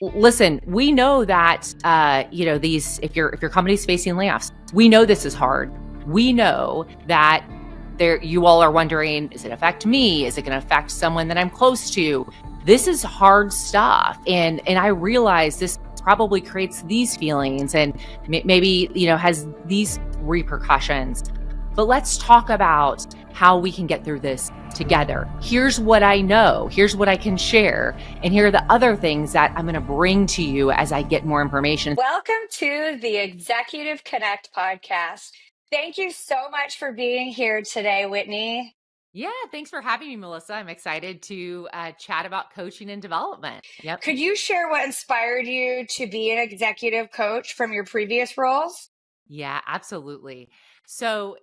Listen, we know that these if your company's facing layoffs, we know this is hard. We know that you all are wondering, is it affect me? Is it going to affect someone that I'm close to? This is hard stuff, and I realize this probably creates these feelings, and maybe has these repercussions. But let's talk about how we can get through this together. Here's what I know. Here's what I can share. And here are the other things that I'm going to bring to you as I get more information. Welcome to the Executive Connect podcast. Thank you so much for being here today, Whitney. Yeah, thanks for having me, Melissa. I'm excited to chat about coaching and development. Yep. Could you share what inspired you to be an executive coach from your previous roles? Yeah, absolutely. So,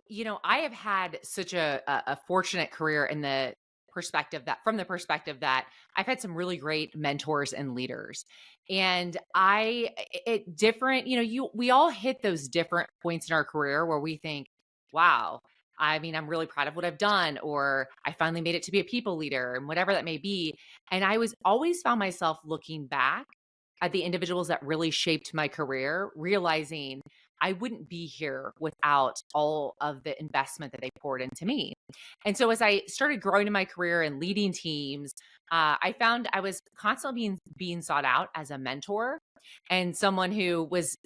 I have had such a fortunate career in the from the perspective that I've had some really great mentors and leaders. And it different, we all hit those different points in our career where we think, wow, I mean, I'm really proud of what I've done, or I finally made it to be a people leader, and whatever that may be. And I was always found myself looking back at the individuals that really shaped my career, realizing I wouldn't be here without all of the investment that they poured into me. And so as I started growing in my career and leading teams, I found I was constantly being sought out as a mentor and someone who was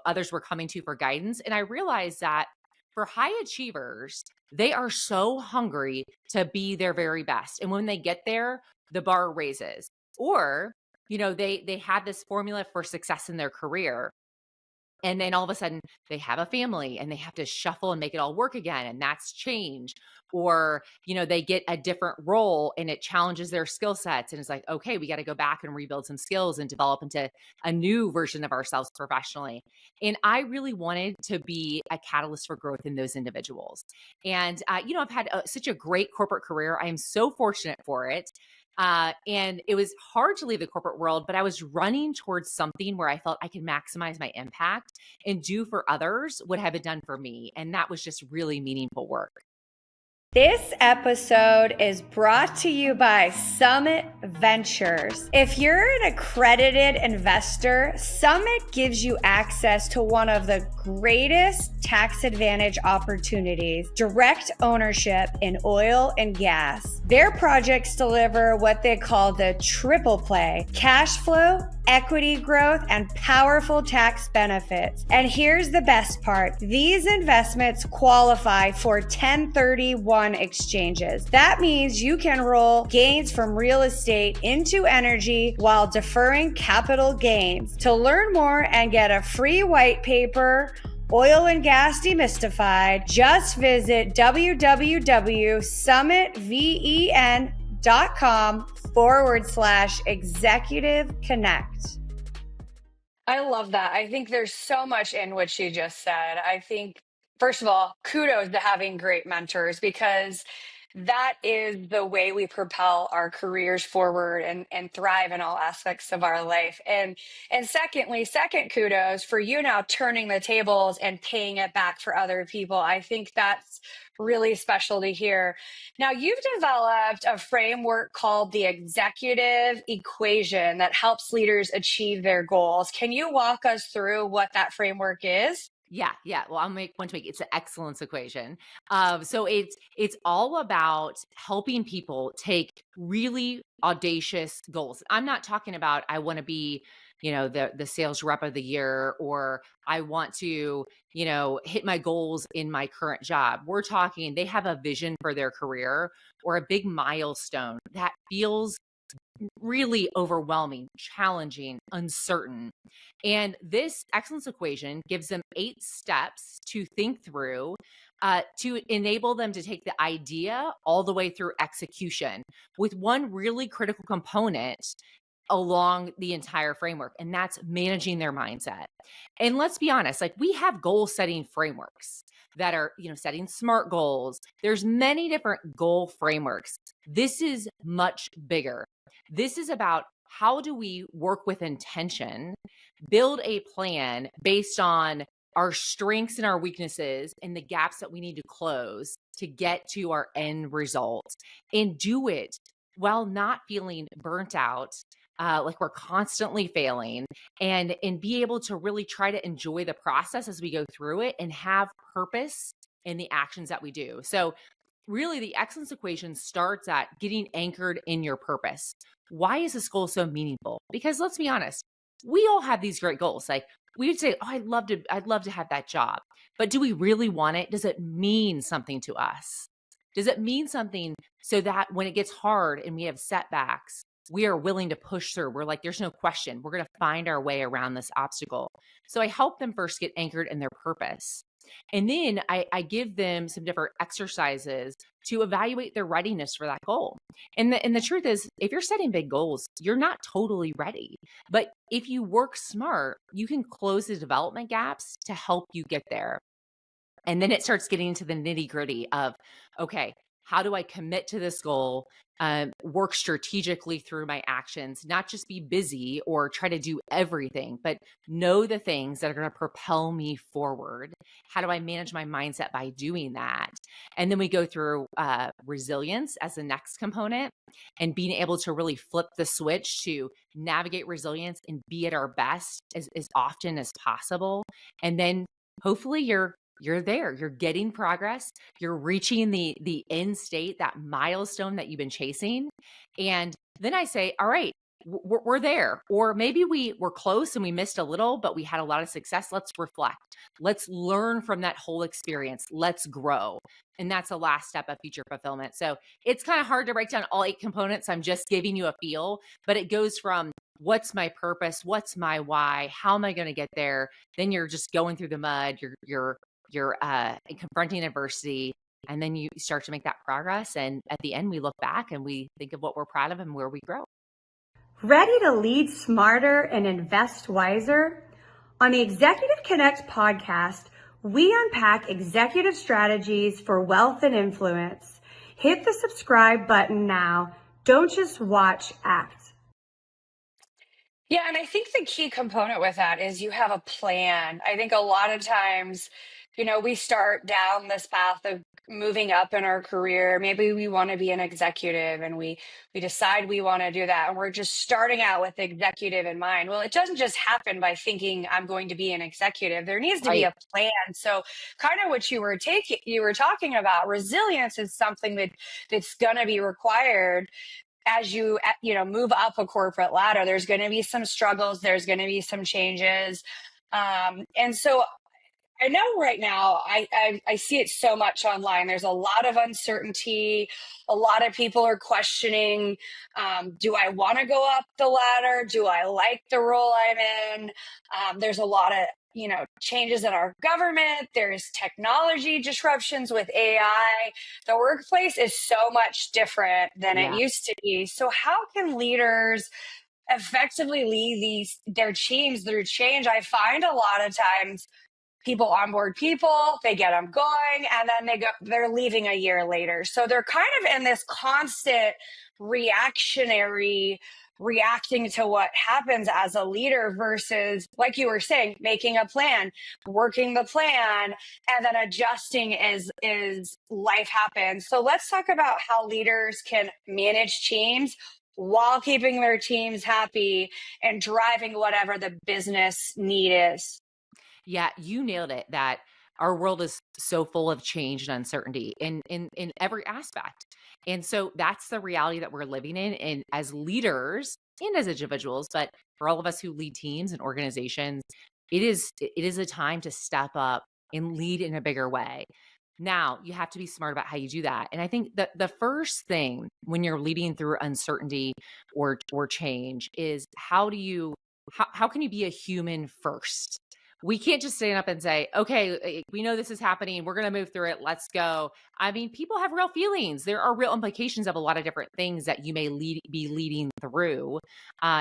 others were coming to for guidance. And I realized that for high achievers, they are so hungry to be their very best. And when they get there, the bar raises. Or they had this formula for success in their career, and then all of a sudden they have a family and they have to shuffle and make it all work again. And that's change. Or, they get a different role and it challenges their skill sets. And it's like, okay, we got to go back and rebuild some skills and develop into a new version of ourselves professionally. And I really wanted to be a catalyst for growth in those individuals. And, I've had such a great corporate career. I am so fortunate for it. And it was hard to leave the corporate world, but I was running towards something where I felt I could maximize my impact and do for others what had been done for me. And that was just really meaningful work. This episode is brought to you by Summit Ventures. If you're an accredited investor, Summit gives you access to one of the greatest tax advantage opportunities, direct ownership in oil and gas. Their projects deliver what they call the triple play: cash flow, equity growth, and powerful tax benefits. And here's the best part: these investments qualify for 1031 exchanges. That means you can roll gains from real estate into energy while deferring capital gains. To learn more and get a free white paper, Oil and Gas Demystified, just visit www.summitven.com/executive connect. I love that. I think there's so much in what she just said. I think, first of all, kudos to having great mentors, because that is the way we propel our careers forward and thrive in all aspects of our life. And secondly, second kudos for you now turning the tables and paying it back for other people. I think that's really special to hear. Now, you've developed a framework called the executive equation that helps leaders achieve their goals. Can you walk us through what that framework is? Yeah. Well, I'll make one tweak. It's an excellence equation. So it's all about helping people take really audacious goals. I'm not talking about I want to be, the sales rep of the year, or I want to, hit my goals in my current job. We're talking they have a vision for their career or a big milestone that feels really overwhelming, challenging, uncertain. And this excellence equation gives them 8 steps to think through to enable them to take the idea all the way through execution, with one really critical component along the entire framework, and that's managing their mindset. And let's be honest, like, we have goal setting frameworks that are, setting SMART goals. There's many different goal frameworks. This is much bigger. This is about how do we work with intention, build a plan based on our strengths and our weaknesses and the gaps that we need to close to get to our end result, and do it while not feeling burnt out, like we're constantly failing, and be able to really try to enjoy the process as we go through it and have purpose in the actions that we do. So really the excellence equation starts at getting anchored in your purpose. Why is this goal so meaningful? Because let's be honest, we all have these great goals. Like we would say, oh, I'd love to have that job. But do we really want it? Does it mean something to us? Does it mean something so that when it gets hard and we have setbacks, we are willing to push through? We're like, there's no question. We're going to find our way around this obstacle. So I help them first get anchored in their purpose. And then I give them some different exercises to evaluate their readiness for that goal. And the truth is, if you're setting big goals, you're not totally ready. But if you work smart, you can close the development gaps to help you get there. And then it starts getting into the nitty gritty of, okay, how do I commit to this goal? Work strategically through my actions, not just be busy or try to do everything, but know the things that are going to propel me forward. How do I manage my mindset by doing that? And then we go through resilience as the next component, and being able to really flip the switch to navigate resilience and be at our best as often as possible. And then hopefully you're there, you're getting progress, you're reaching the end state, that milestone that you've been chasing. And then I say, all right, we're there. Or maybe we're close and we missed a little, but we had a lot of success. Let's reflect. Let's learn from that whole experience. Let's grow. And that's the last step of future fulfillment. So it's kind of hard to break down all 8 components. I'm just giving you a feel, but it goes from what's my purpose? What's my why? How am I going to get there? Then you're just going through the mud. You're confronting adversity, and then you start to make that progress. And at the end, we look back and we think of what we're proud of and where we grow. Ready to lead smarter and invest wiser? On the Executive Connect podcast, we unpack executive strategies for wealth and influence. Hit the subscribe button now. Don't just watch, act. Yeah, and I think the key component with that is you have a plan. I think a lot of times, we start down this path of moving up in our career. Maybe we want to be an executive and we decide we want to do that. And we're just starting out with executive in mind. Well, it doesn't just happen by thinking I'm going to be an executive. There needs to be Right. a plan. So kind of what you were talking about, resilience is something that's going to be required as you move up a corporate ladder. There's going to be some struggles, there's going to be some changes, and so I know right now I see it so much online. There's a lot of uncertainty. A lot of people are questioning, do I want to go up the ladder? Do I like the role I'm in? There's a lot of changes in our government. There's technology disruptions with AI. The workplace is so much different than it Yeah. used to be. So how can leaders effectively lead their teams through change? I find a lot of times people onboard people, they get them going, and then they're leaving a year later. So they're kind of in this constant reacting to what happens as a leader versus, like you were saying, making a plan, working the plan, and then adjusting as life happens. So let's talk about how leaders can manage teams while keeping their teams happy and driving whatever the business need is. Yeah, you nailed it, that our world is so full of change and uncertainty in every aspect. And so that's the reality that we're living in. And as leaders and as individuals, but for all of us who lead teams and organizations, it is a time to step up and lead in a bigger way. Now, you have to be smart about how you do that. And I think that the first thing when you're leading through uncertainty or change is how can you be a human first? We can't just stand up and say, okay, we know this is happening. We're going to move through it. Let's go. I mean, people have real feelings. There are real implications of a lot of different things that you may be leading through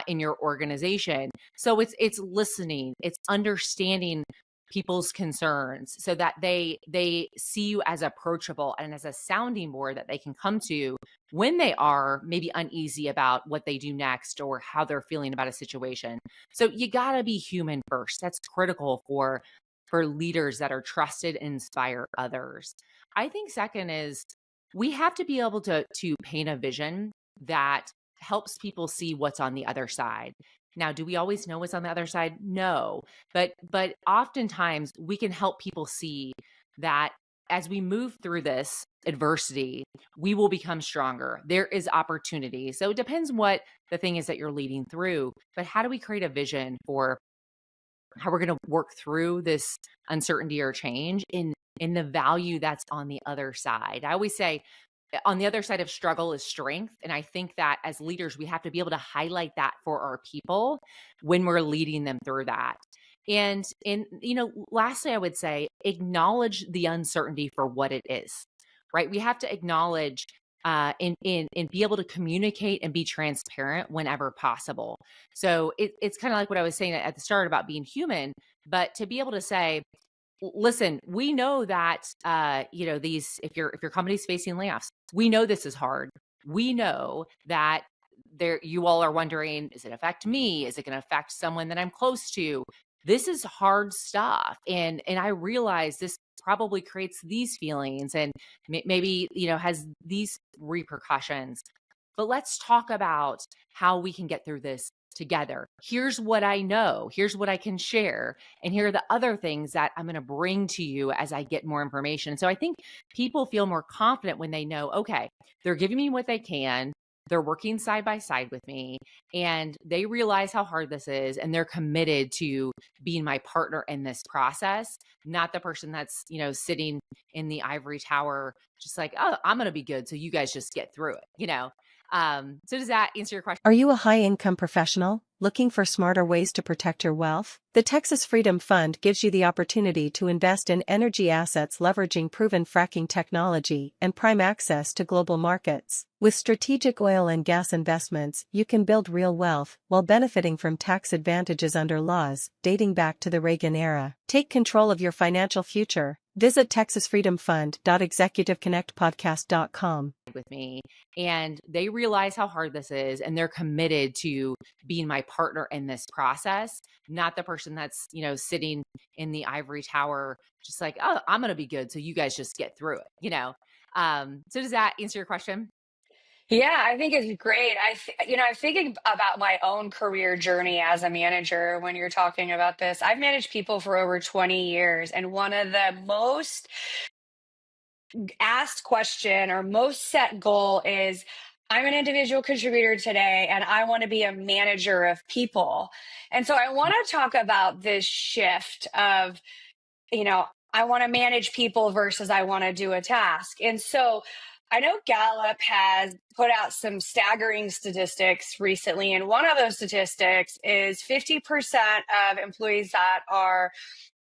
in your organization. So it's listening, it's understanding people's concerns so that they see you as approachable and as a sounding board that they can come to when they are maybe uneasy about what they do next or how they're feeling about a situation. So you got to be human first. That's critical for leaders that are trusted and inspire others. I think second is we have to be able to paint a vision that helps people see what's on the other side. Now, do we always know what's on the other side? No. But oftentimes we can help people see that as we move through this adversity, we will become stronger. There is opportunity. So it depends what the thing is that you're leading through, but how do we create a vision for how we're going to work through this uncertainty or change in the value that's on the other side? I always say on the other side of struggle is strength. And I think that as leaders, we have to be able to highlight that for our people when we're leading them through that. And lastly, I would say acknowledge the uncertainty for what it is, right? We have to acknowledge and be able to communicate and be transparent whenever possible. So it's kind of like what I was saying at the start about being human, but to be able to say, listen, we know that these if your company's facing layoffs, we know this is hard. We know that you all are wondering, is it affect me? Is it going to affect someone that I'm close to? This is hard stuff. And I realize this probably creates these feelings and maybe, has these repercussions. But let's talk about how we can get through this together. Here's what I know. Here's what I can share. And here are the other things that I'm going to bring to you as I get more information. So I think people feel more confident when they know, okay, they're giving me what they can. They're working side by side with me and they realize how hard this is. And they're committed to being my partner in this process, not the person that's, sitting in the ivory tower, just like, oh, I'm going to be good. So you guys just get through it, So does that answer your question? Are you a high-income professional looking for smarter ways to protect your wealth? The Texas Freedom Fund gives you the opportunity to invest in energy assets leveraging proven fracking technology and prime access to global markets. With strategic oil and gas investments, you can build real wealth while benefiting from tax advantages under laws dating back to the Reagan era. Take control of your financial future. Visit texasfreedomfund.executiveconnectpodcast.com. With me and they realize how hard this is and they're committed to being my partner in this process, not the person that's, sitting in the ivory tower, just like, oh, I'm going to be good. So you guys just get through it, So does that answer your question? Yeah, I think it's great. I'm thinking about my own career journey as a manager when you're talking about this. I've managed people for over 20 years, and one of the most asked question or most set goal is, I'm an individual contributor today and I want to be a manager of people. And so I want to talk about this shift of, I want to manage people versus I want to do a task. And so I know Gallup has put out some staggering statistics recently. And one of those statistics is 50% of employees that are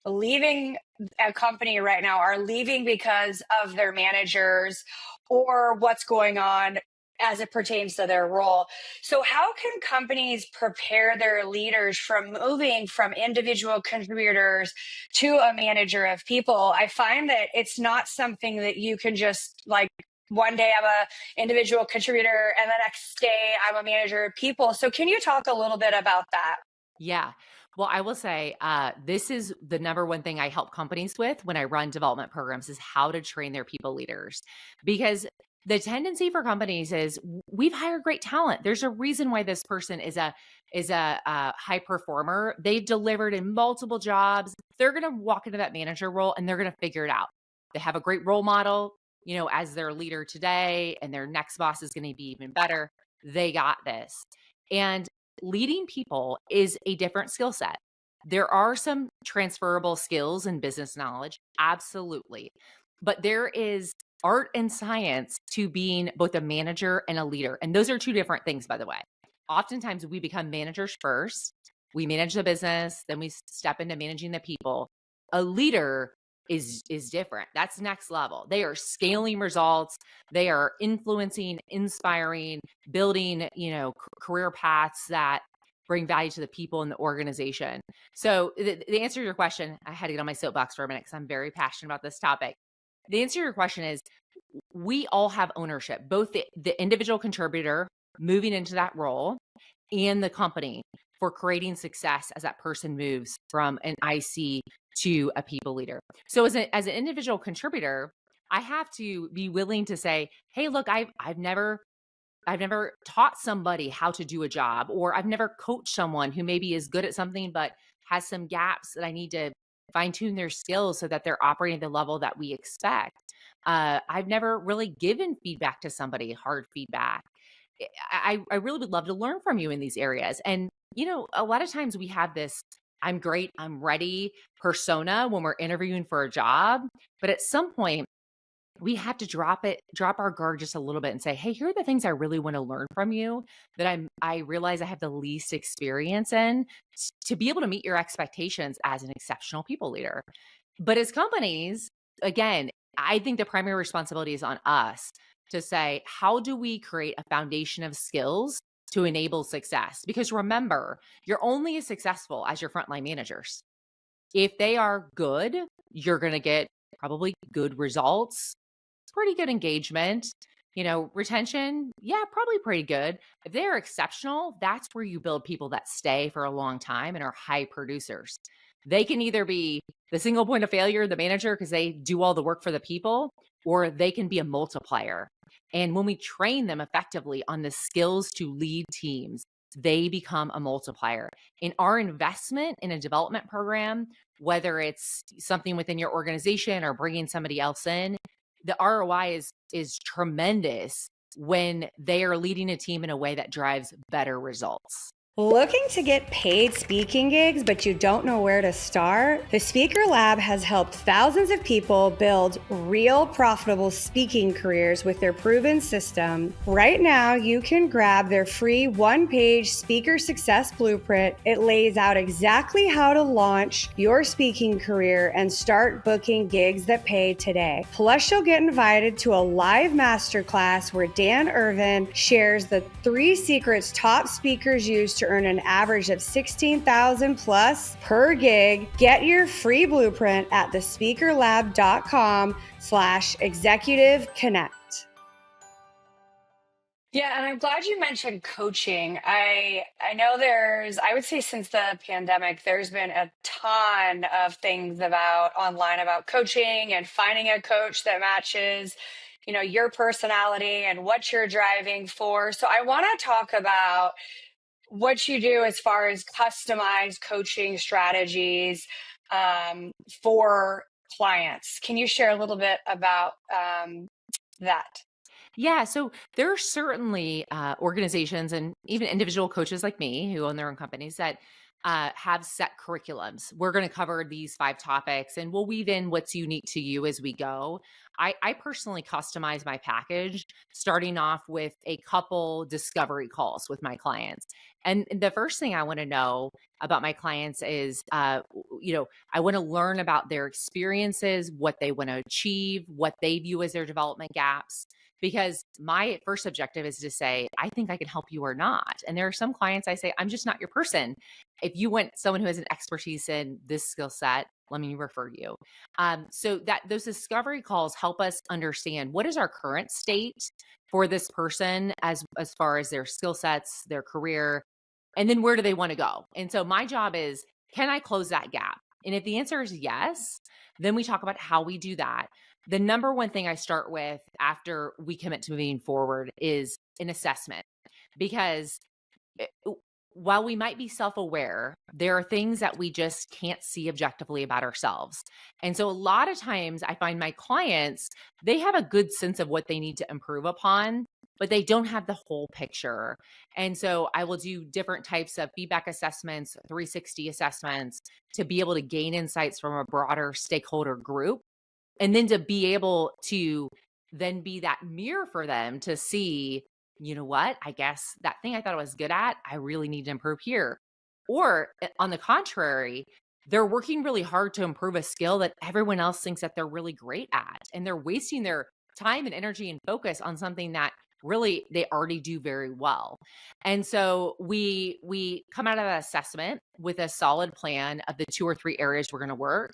leaving a company right now are leaving because of their managers or what's going on as it pertains to their role. So how can companies prepare their leaders from moving from individual contributors to a manager of people? I find that it's not something that you can just like one day I'm a individual contributor and the next day I'm a manager of people. So can you talk a little bit about that? Yeah. Well, I will say this is the number one thing I help companies with when I run development programs is how to train their people leaders. Because the tendency for companies is we've hired great talent. There's a reason why this person is a high performer. They've delivered in multiple jobs. They're going to walk into that manager role and they're going to figure it out. They have a great role model, as their leader today, and their next boss is going to be even better. They got this. And leading people is a different skill set. There are some transferable skills and business knowledge, absolutely. But there is art and science to being both a manager and a leader. And those are two different things, by the way. Oftentimes we become managers first. We manage the business, then we step into managing the people. A leader is different. That's next level. They are scaling results. They are influencing, inspiring, building, career paths that bring value to the people in the organization. So the answer to your question, I had to get on my soapbox for a minute because I'm very passionate about this topic. The answer to your question is we all have ownership, both the individual contributor moving into that role and the company for creating success as that person moves from an IC to a people leader. So as an individual contributor, I have to be willing to say, hey, look, I've never I've never taught somebody how to do a job, or I've never coached someone who maybe is good at something but has some gaps that I need to fine tune their skills so that they're operating at the level that we expect. I've never really given feedback to somebody, hard feedback. I really would love to learn from you in these areas. And, a lot of times we have this I'm great, I'm ready persona when we're interviewing for a job. But at some point, we have to drop our guard just a little bit and say, hey, here are the things I really want to learn from you that I realize I have the least experience in to be able to meet your expectations as an exceptional people leader. But as companies, again, I think the primary responsibility is on us to say, how do we create a foundation of skills to enable success? Because remember, you're only as successful as your frontline managers. If they are good, you're going to get probably good results, pretty good engagement, retention, yeah, probably pretty good. If they're exceptional, that's where you build people that stay for a long time and are high producers. They can either be the single point of failure, the manager, because they do all the work for the people, or they can be a multiplier. And when we train them effectively on the skills to lead teams, they become a multiplier. In our investment in a development program, whether it's something within your organization or bringing somebody else in, the ROI is tremendous when they are leading a team in a way that drives better results. Looking to get paid speaking gigs, but you don't know where to start? The Speaker Lab has helped thousands of people build real profitable speaking careers with their proven system. Right now, you can grab their free one-page speaker success blueprint. It lays out exactly how to launch your speaking career and start booking gigs that pay today. Plus, you'll get invited to a live masterclass where Dan Irvin shares the 3 secrets top speakers use to earn an average of $16,000 plus per gig. Get your free blueprint at thespeakerlab.com/executive connect. Yeah, and I'm glad you mentioned coaching. I know I would say since the pandemic, there's been a ton of things about online about coaching and finding a coach that matches, your personality and what you're driving for. So I want to talk about what you do as far as customized coaching strategies for clients. Can you share a little bit about that? Yeah, so there are certainly organizations and even individual coaches like me who own their own companies that have set curriculums. We're going to cover these 5 topics and we'll weave in what's unique to you as we go. I personally customize my package, starting off with a couple discovery calls with my clients. And the first thing I want to know about my clients is, I want to learn about their experiences, what they want to achieve, what they view as their development gaps, because my first objective is to say, I think I can help you or not. And there are some clients I say, I'm just not your person. If you want someone who has an expertise in this skill set, let me refer you. So that those discovery calls help us understand what is our current state for this person as far as their skill sets, their career, and then where do they want to go? And so my job is, can I close that gap? And if the answer is yes, then we talk about how we do that. The number one thing I start with after we commit to moving forward is an assessment, because it- while we might be self-aware, there are things that we just can't see objectively about ourselves. And so a lot of times I find my clients, they have a good sense of what they need to improve upon, but they don't have the whole picture. And so I will do different types of feedback assessments, 360 assessments, to be able to gain insights from a broader stakeholder group. And then to be able to then be that mirror for them to see, you know what, I guess that thing I thought I was good at, I really need to improve here. Or on the contrary, they're working really hard to improve a skill that everyone else thinks that they're really great at. And they're wasting their time and energy and focus on something that really they already do very well. And so we come out of that assessment with a solid plan of the 2 or 3 areas we're going to work.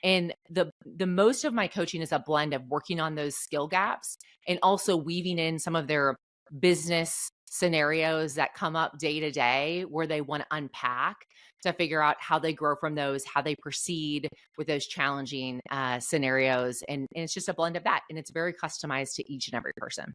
And the most of my coaching is a blend of working on those skill gaps and also weaving in some of their business scenarios that come up day to day where they want to unpack to figure out how they grow from those, how they proceed with those challenging scenarios. And it's just a blend of that. And it's very customized to each and every person.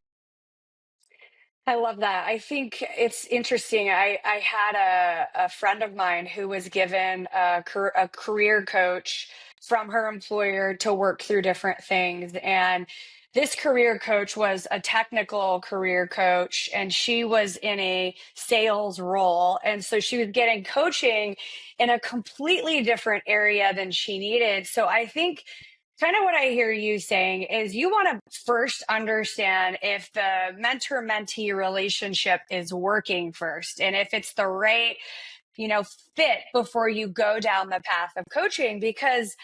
I love that. I think it's interesting. I had a friend of mine who was given a career coach from her employer to work through different things. And this career coach was a technical career coach, and she was in a sales role. And so she was getting coaching in a completely different area than she needed. So I think kind of what I hear you saying is you want to first understand if the mentor mentee relationship is working first and if it's the right, fit before you go down the path of coaching. Because,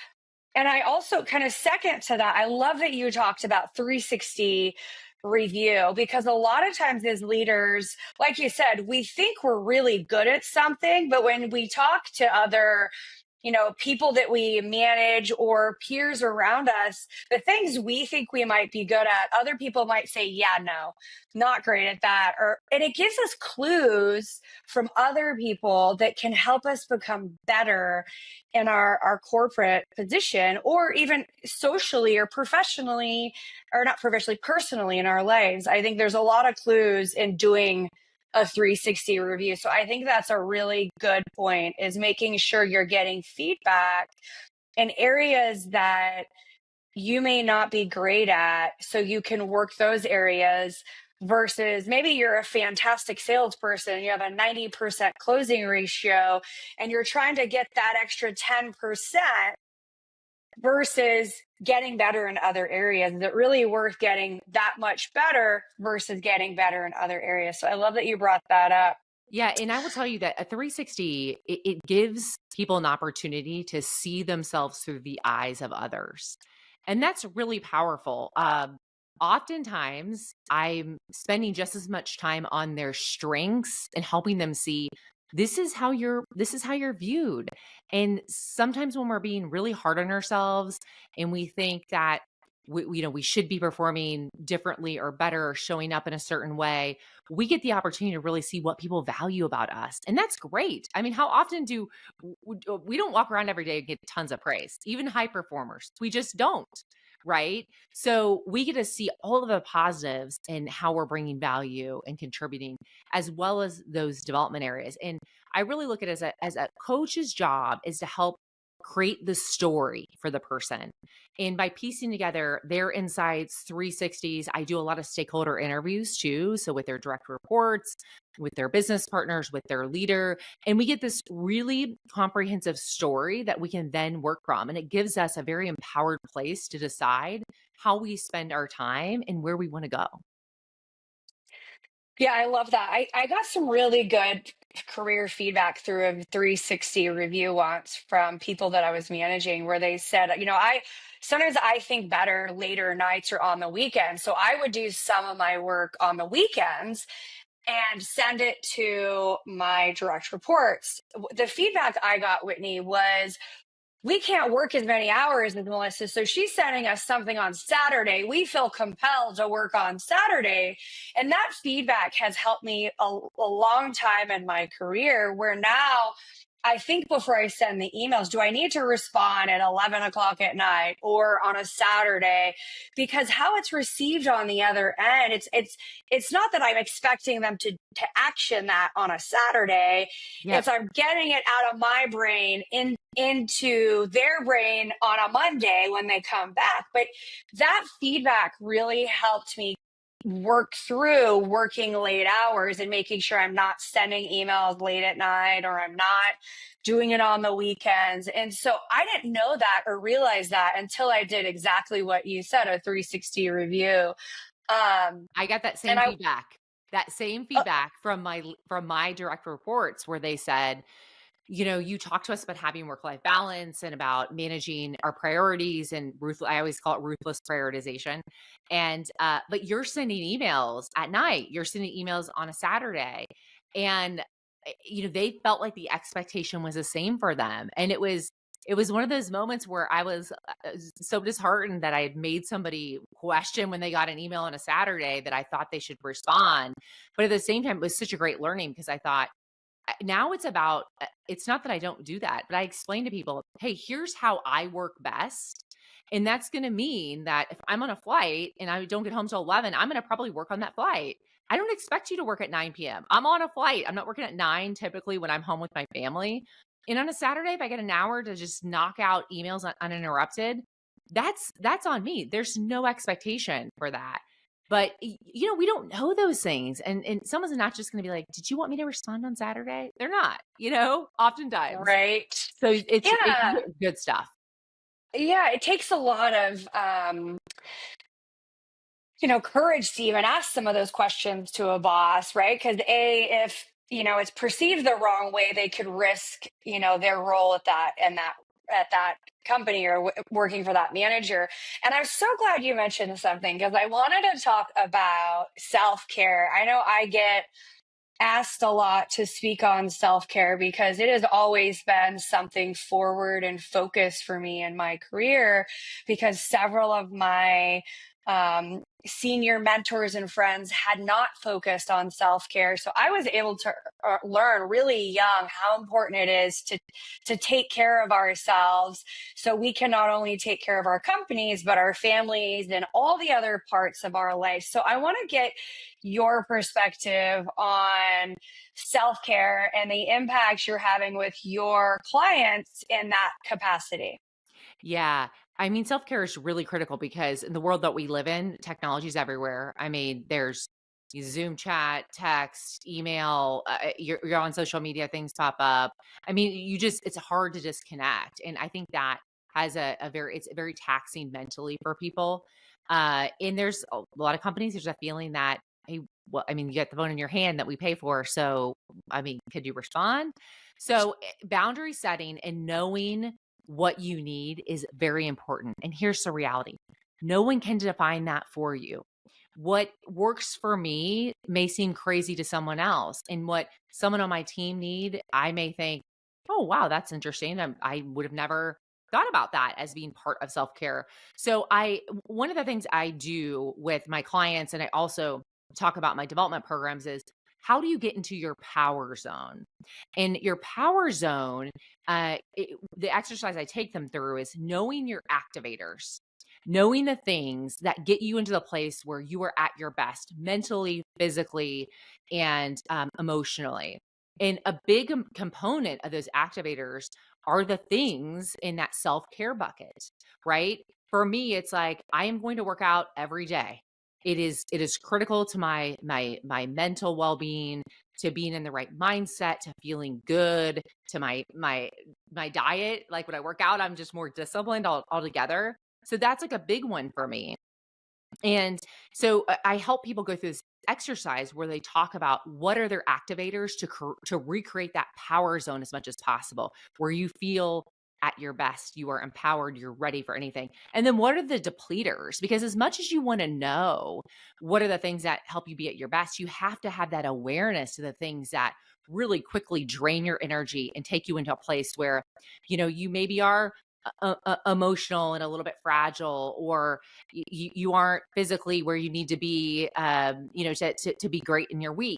and I also kind of second to that, I love that you talked about 360 review, because a lot of times as leaders, like you said, we think we're really good at something, but when we talk to other people that we manage or peers around us, the things we think we might be good at, other people might say, yeah, no, not great at that. And it gives us clues from other people that can help us become better in our corporate position, or even socially or professionally, or not professionally, personally in our lives. I think there's a lot of clues in doing a 360 review. So I think that's a really good point, is making sure you're getting feedback in areas that you may not be great at, so you can work those areas, versus maybe you're a fantastic salesperson, you have a 90% closing ratio, and you're trying to get that extra 10% versus getting better in other areas. Is it really worth getting that much better versus getting better in other areas? So I love that you brought that up. Yeah, and I will tell you that a 360, it gives people an opportunity to see themselves through the eyes of others. And that's really powerful. Oftentimes, I'm spending just as much time on their strengths and helping them see this is how you're viewed. And sometimes when we're being really hard on ourselves and we think that we should be performing differently or better or showing up in a certain way, we get the opportunity to really see what people value about us. And that's great. I mean, how often we don't walk around every day and get tons of praise, even high performers. We just don't. Right. So we get to see all of the positives and how we're bringing value and contributing, as well as those development areas. And I really look at it as a coach's job is to help create the story for the person. And by piecing together their insights, 360s, I do a lot of stakeholder interviews too. So with their direct reports, with their business partners, with their leader, and we get this really comprehensive story that we can then work from. And it gives us a very empowered place to decide how we spend our time and where we want to go. Yeah, I love that. I got some really good career feedback through a 360 review once from people that I was managing, where they said, I sometimes I think better later nights or on the weekends. So I would do some of my work on the weekends and send it to my direct reports. The feedback I got, Whitney, was we can't work as many hours as Melissa. So she's sending us something on Saturday. We feel compelled to work on Saturday. And that feedback has helped me a long time in my career, where now I think before I send the emails, do I need to respond at 11 o'clock at night or on a Saturday? Because how it's received on the other end, it's not that I'm expecting them to action that on a Saturday. Yep. It's I'm getting it out of my brain into their brain on a Monday when they come back. But that feedback really helped me work through working late hours and making sure I'm not sending emails late at night, or I'm not doing it on the weekends. And so I didn't know that or realize that until I did exactly what you said, a 360 review. I got that And same feedback. That same feedback from my direct reports, where they said, you talk to us about having work-life balance and about managing our priorities and I always call it ruthless prioritization. And, but you're sending emails at night, you're sending emails on a Saturday. And, they felt like the expectation was the same for them. And it was one of those moments where I was so disheartened that I had made somebody question when they got an email on a Saturday that I thought they should respond. But at the same time, it was such a great learning, because I thought, now it's not that I don't do that, but I explain to people, hey, here's how I work best. And that's going to mean that if I'm on a flight and I don't get home till 11, I'm going to probably work on that flight. I don't expect you to work at 9 PM. I'm on a flight. I'm not working at 9 typically when I'm home with my family. And on a Saturday, if I get an hour to just knock out emails uninterrupted, that's on me. There's no expectation for that. But we don't know those things. And someone's not just going to be like, "Did you want me to respond on Saturday?" They're not, oftentimes. Right. So it's Yeah. good stuff. Yeah. It takes a lot of, courage to even ask some of those questions to a boss, right? Because if it's perceived the wrong way, they could risk their role at that company or working for that manager. And I'm so glad you mentioned something because I wanted to talk about self care. I know I get asked a lot to speak on self care because it has always been something forward and focused for me in my career because several of my senior mentors and friends had not focused on self care. So I was able to learn really young how important it is to take care of ourselves so we can not only take care of our companies, but our families and all the other parts of our life. So I want to get your perspective on self care and the impacts you're having with your clients in that capacity. Yeah. I mean, self-care is really critical because in the world that we live in, technology is everywhere. I mean, there's Zoom chat, text, email, you're on social media, things pop up. I mean, it's hard to disconnect. And I think that has it's very taxing mentally for people. And there's a lot of companies, there's a feeling that, hey, well, I mean, you get the phone in your hand that we pay for. So, I mean, could you respond? So, boundary setting and knowing what you need is very important. And here's the reality. No one can define that for you. What works for me may seem crazy to someone else. And what someone on my team need, I may think, oh, wow, that's interesting. I would have never thought about that as being part of self-care. So one of the things I do with my clients, and I also talk about my development programs, is how do you get into your power zone? And your power zone, the exercise I take them through is knowing your activators, knowing the things that get you into the place where you are at your best mentally, physically, and emotionally. And a big component of those activators are the things in that self care bucket, right? For me, it's like I am going to work out every day. It is critical to my mental well being, to being in the right mindset, to feeling good, to my diet. Like when I work out, I'm just more disciplined altogether. So that's like a big one for me. And so I help people go through this exercise where they talk about what are their activators to recreate that power zone as much as possible, where you feel at your best, you are empowered, you're ready for anything. And then what are the depleters? Because as much as you want to know what are the things that help you be at your best, you have to have that awareness to the things that really quickly drain your energy and take you into a place where, you maybe are emotional and a little bit fragile, or you aren't physically where you need to be, to be great in your week.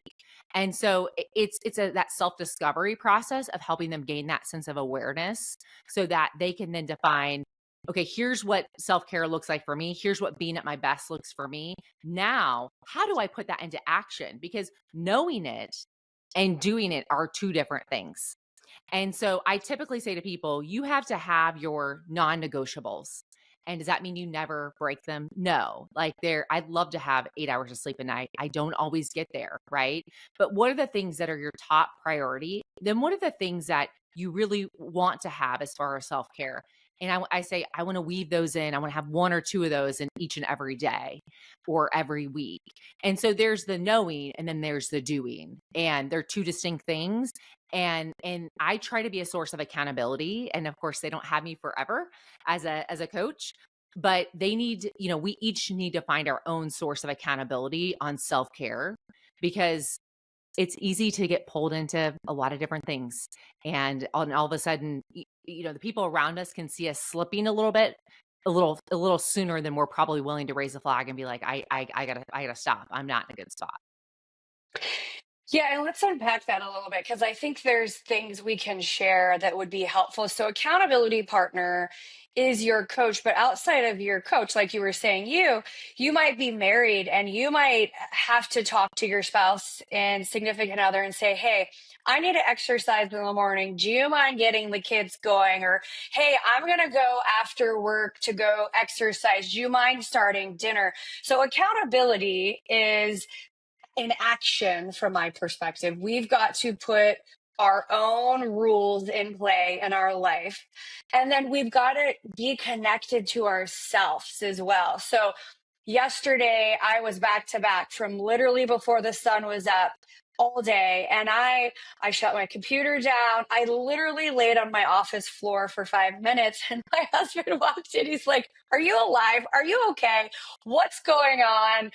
And so it's that self-discovery process of helping them gain that sense of awareness so that they can then define, okay, here's what self-care looks like for me. Here's what being at my best looks for me. Now, how do I put that into action? Because knowing it and doing it are two different things. And so I typically say to people, you have to have your non-negotiables. And does that mean you never break them? No. I'd love to have 8 hours of sleep a night. I don't always get there, right? But what are the things that are your top priority? Then what are the things that you really want to have as far as self-care? And I say, I want to weave those in. I want to have one or two of those in each and every day or every week. And so there's the knowing and then there's the doing. And they're two distinct things. And I try to be a source of accountability. And of course, they don't have me forever as a coach, but they need, we each need to find our own source of accountability on self-care, because it's easy to get pulled into a lot of different things. And all of a sudden, the people around us can see us slipping a little bit, a little sooner than we're probably willing to raise a flag and be like, I gotta stop. I'm not in a good spot. Yeah, and let's unpack that a little bit because I think there's things we can share that would be helpful. So, accountability partner is your coach, but outside of your coach, like you were saying, you might be married and you might have to talk to your spouse and significant other and say, "Hey, I need to exercise in the morning. Do you mind getting the kids going?" Or, "Hey, I'm going to go after work to go exercise. Do you mind starting dinner?" So, accountability is in action from my perspective. We've got to put our own rules in play in our life. And then we've got to be connected to ourselves as well. So yesterday I was back to back from literally before the sun was up all day, and I shut my computer down. I literally laid on my office floor for 5 minutes, and my husband walked in. He's like, "Are you alive? Are you okay? What's going on?"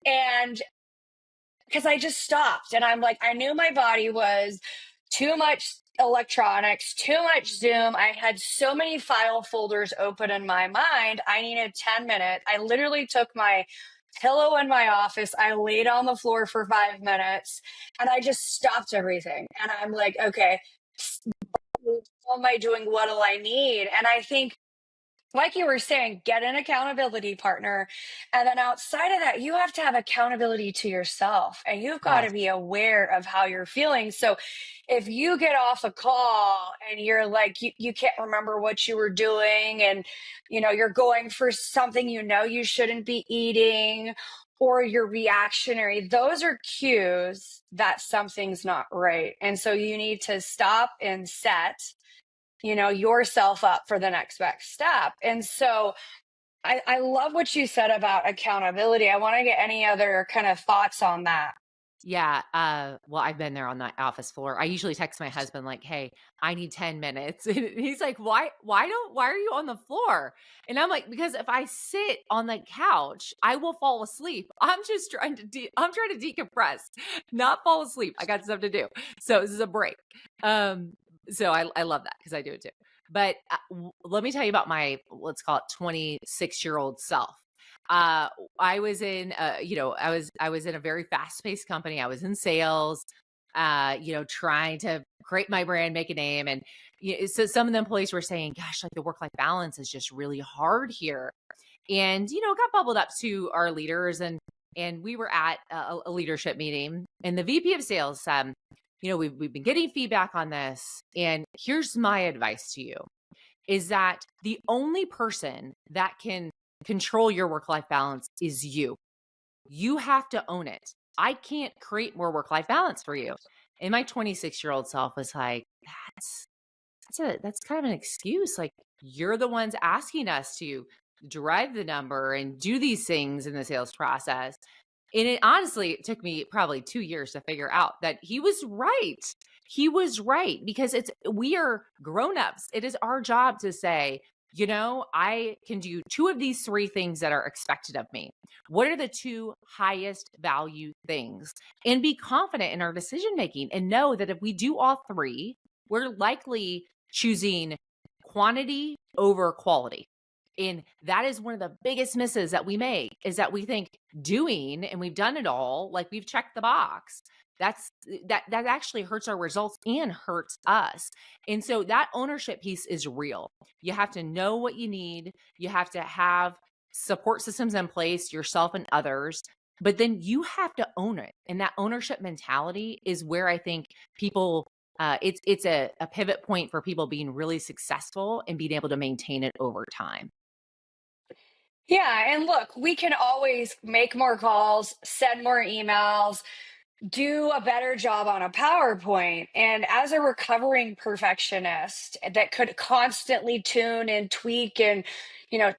And because I just stopped and I'm like, I knew my body was too much electronics, too much Zoom. I had so many file folders open in my mind. I needed 10 minutes. I literally took my pillow in my office. I laid on the floor for 5 minutes and I just stopped everything. And I'm like, okay, how am I doing? What do I need? And I think, like you were saying, get an accountability partner. And then outside of that, you have to have accountability to yourself and you've got to Yes. be aware of how you're feeling. So if you get off a call and you're like, you can't remember what you were doing and, you're going for something you shouldn't be eating, or you're reactionary, those are cues that something's not right. And so you need to stop and set yourself up for the next best step. And so I love what you said about accountability. I want to get any other kind of thoughts on that. Yeah, well, I've been there on that office floor. I usually text my husband like, "Hey, I need 10 minutes." And he's like, why are you on the floor?" And I'm like, "Because if I sit on the couch, I will fall asleep. I'm just trying to I'm trying to decompress, not fall asleep. I got stuff to do." So this is a break. Um, so I love that because I do it too. But let me tell you about my, let's call it 26-year-old self. I was in, I was in a very fast paced company. I was in sales, trying to create my brand, make a name. And so some of the employees were saying, "Gosh, like the work life balance is just really hard here." And, it got bubbled up to our leaders, and we were at a leadership meeting, and the VP of sales said, we've been getting feedback on this. And here's my advice to you is that the only person that can control your work life balance is you. You have to own it. I can't create more work life balance for you. And my 26-year-old self was like, that's kind of an excuse. Like, you're the ones asking us to drive the number and do these things in the sales process. And it honestly, it took me probably 2 years to figure out that he was right. He was right because we are grown-ups. It is our job to say, I can do two of these three things that are expected of me. What are the two highest value things? And be confident in our decision making and know that if we do all three, we're likely choosing quantity over quality. And that is one of the biggest misses that we make is that we think doing, and we've done it all, like we've checked the box. That actually hurts our results and hurts us. And so that ownership piece is real. You have to know what you need. You have to have support systems in place, yourself and others, but then you have to own it. And that ownership mentality is where I think people it's a pivot point for people being really successful and being able to maintain it over time. Yeah. And look, we can always make more calls, send more emails, do a better job on a PowerPoint. And as a recovering perfectionist that could constantly tune and tweak and, you know,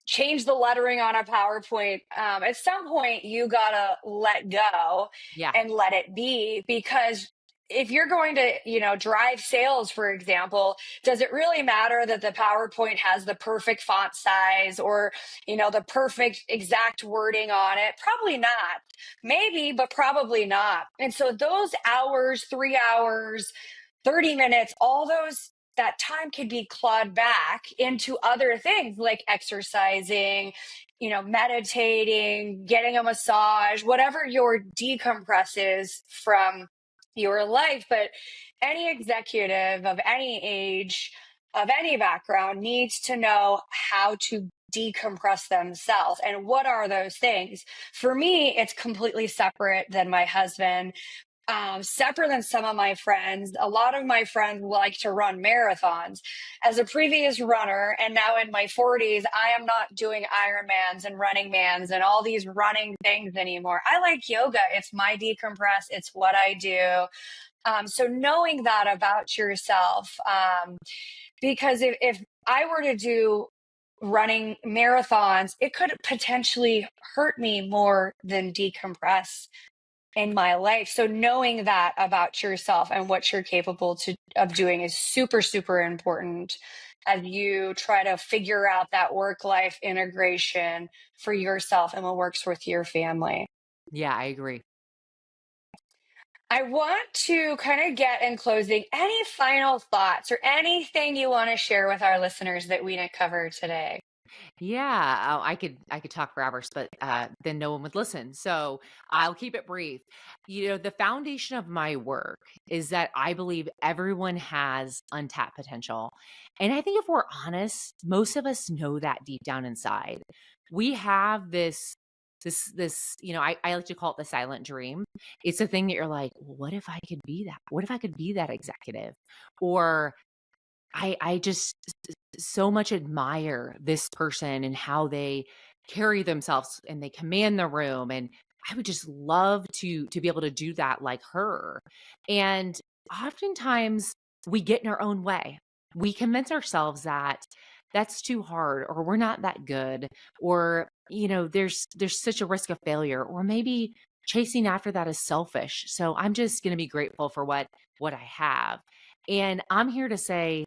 change the lettering on a PowerPoint, at some point you gotta let go Yeah. and let it be because if you're going to, drive sales, for example, does it really matter that the PowerPoint has the perfect font size or, the perfect exact wording on it? Probably not. Maybe, but probably not. And so those hours, 3 hours, 30 minutes, all those that time could be clawed back into other things like exercising, meditating, getting a massage, whatever your decompress is from your life. But any executive of any age, of any background, needs to know how to decompress themselves. And what are those things? For me, it's completely separate than my husband, separate than some of my friends. A lot of my friends like to run marathons. As a previous runner, and now in my 40s, I am not doing Ironmans and Running Mans and all these running things anymore. I like yoga. It's my decompress. It's what I do. So knowing that about yourself, because if I were to do running marathons, it could potentially hurt me more than decompress in my life. So knowing that about yourself and what you're capable of doing is super, super important as you try to figure out that work-life integration for yourself and what works with your family. Yeah, I agree. I want to kind of get in closing any final thoughts or anything you want to share with our listeners that we didn't cover today. Yeah, I could talk for hours, but then no one would listen. So I'll keep it brief. The foundation of my work is that I believe everyone has untapped potential. And I think if we're honest, most of us know that deep down inside. We have I like to call it the silent dream. It's a thing that you're like, "Well, what if I could be that? What if I could be that executive? Or I just so much admire this person and how they carry themselves and they command the room, and I would just love to be able to do that like her. And oftentimes we get in our own way. We convince ourselves that that's too hard, or we're not that good, or there's such a risk of failure, or maybe chasing after that is selfish. So I'm just going to be grateful for what I have. And I'm here to say,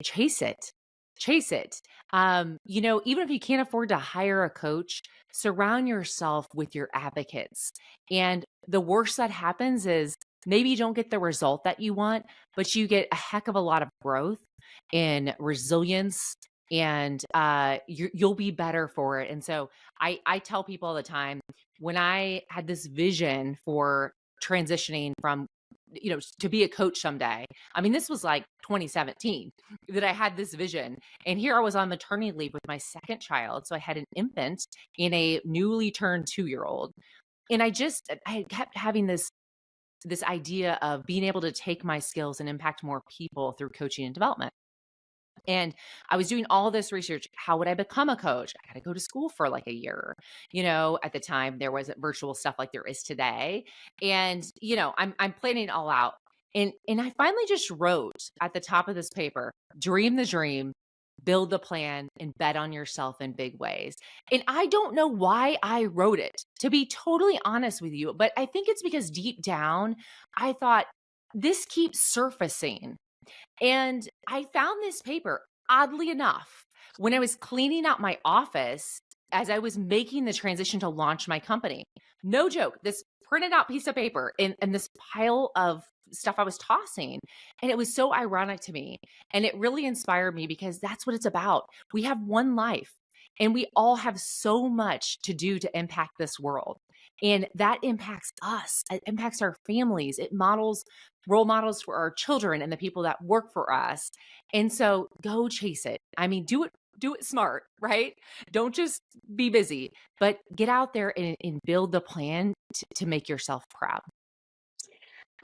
chase it. Chase it. Even if you can't afford to hire a coach, surround yourself with your advocates. And the worst that happens is maybe you don't get the result that you want, but you get a heck of a lot of growth and resilience, and you'll be better for it. And so I tell people all the time, when I had this vision for transitioning from to be a coach someday. I mean, this was like 2017 that I had this vision. And here I was on maternity leave with my second child. So I had an infant and a newly turned 2-year-old. And I kept having this idea of being able to take my skills and impact more people through coaching and development. And I was doing all this research. How would I become a coach? I got to go to school for like a year. At the time there wasn't virtual stuff like there is today. And, I'm planning it all out. And I finally just wrote at the top of this paper, dream the dream, build the plan, and bet on yourself in big ways. And I don't know why I wrote it, to be totally honest with you, but I think it's because deep down I thought, this keeps surfacing. And I found this paper, oddly enough, when I was cleaning out my office as I was making the transition to launch my company. No joke, this printed out piece of paper and this pile of stuff I was tossing. And it was so ironic to me. And it really inspired me, because that's what it's about. We have one life, and we all have so much to do to impact this world. And that impacts us, it impacts our families, it models role models for our children and the people that work for us. And so go chase it. I mean, do it smart, right? Don't just be busy, but get out there and build the plan to make yourself proud.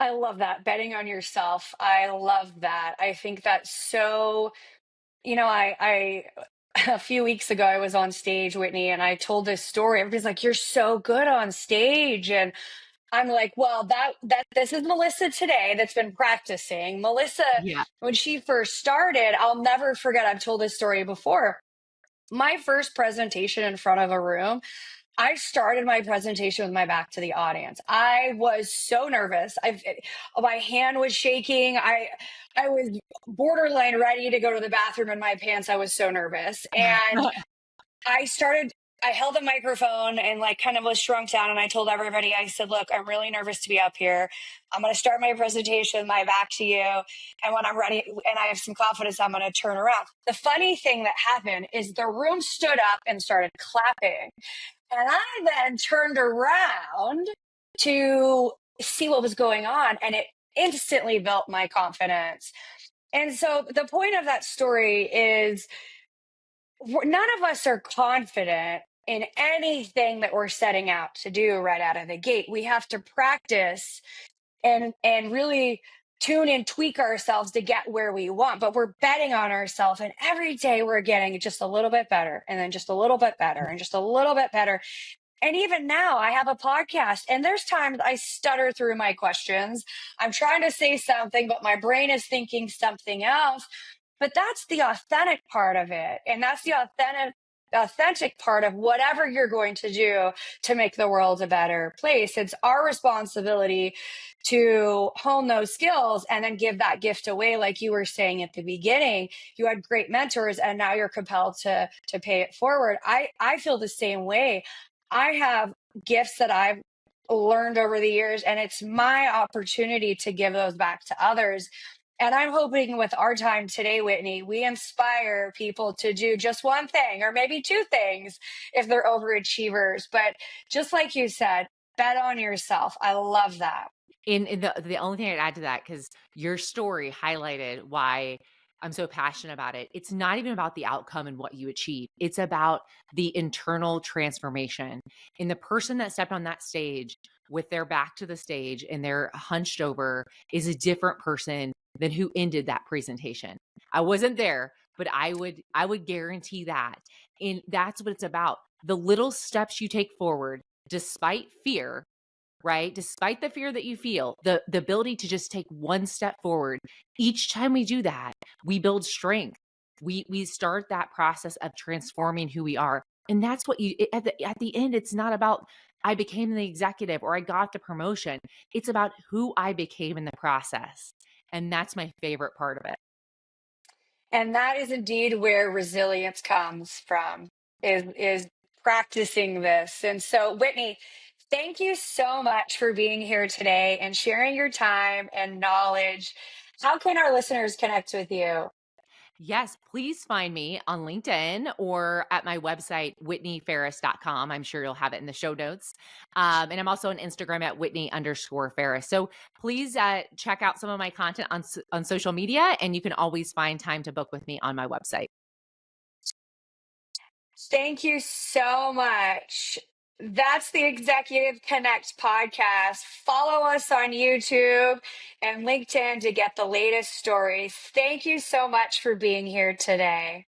I love that. Betting on yourself. I love that. I think that's so, I a few weeks ago I was on stage, Whitney, and I told this story. Everybody's like, "You're so good on stage." And I'm like, well, that this is Melissa today that's been practicing. Melissa, Yeah. when she first started, I'll never forget, I've told this story before. My first presentation in front of a room, I started my presentation with my back to the audience. I was so nervous. My hand was shaking. I was borderline ready to go to the bathroom in my pants. I was so nervous. And I started I held the microphone and like kind of was shrunk down. And I told everybody, I said, look, I'm really nervous to be up here. I'm going to start my presentation, my back to you. And when I'm ready and I have some confidence, I'm going to turn around. The funny thing that happened is the room stood up and started clapping. And I then turned around to see what was going on. And it instantly built my confidence. And so the point of that story is none of us are confident in anything that we're setting out to do right out of the gate. We have to practice and really tune and tweak ourselves to get where we want, but we're betting on ourselves, and every day we're getting just a little bit better, and then just a little bit better, and just a little bit better. And even now I have a podcast, and there's times I stutter through my questions. I'm trying to say something, but my brain is thinking something else. But that's the authentic part of it. And that's the authentic part of whatever you're going to do to make the world a better place. It's our responsibility to hone those skills and then give that gift away. Like you were saying at the beginning, you had great mentors and now you're compelled to pay it forward. I feel the same way. I have gifts that I've learned over the years, and it's my opportunity to give those back to others. And I'm hoping with our time today, Whitney, we inspire people to do just one thing or maybe two things if they're overachievers. But just like you said, bet on yourself. I love that. In the only thing I'd add to that, because your story highlighted why I'm so passionate about it. It's not even about the outcome and what you achieve. It's about the internal transformation. And the person that stepped on that stage with their back to the stage and they're hunched over is a different person than who ended that presentation. I wasn't there, but I would guarantee that. And that's what it's about. The little steps you take forward despite fear, right? Despite the fear that you feel, the ability to just take one step forward. Each time we do that, we build strength. We start that process of transforming who we are. And that's what at the end, it's not about I became the executive or I got the promotion. It's about who I became in the process. And that's my favorite part of it. And that is indeed where resilience comes from, is practicing this. And so, Whitney, thank you so much for being here today and sharing your time and knowledge. How can our listeners connect with you? Yes, please find me on LinkedIn or at my website, whitneyfaires.com. I'm sure you'll have it in the show notes. And I'm also on Instagram at Whitney_Faires. So please check out some of my content on social media, and you can always find time to book with me on my website. Thank you so much. That's the Executive Connect podcast. Follow us on YouTube and LinkedIn to get the latest stories. Thank you so much for being here today.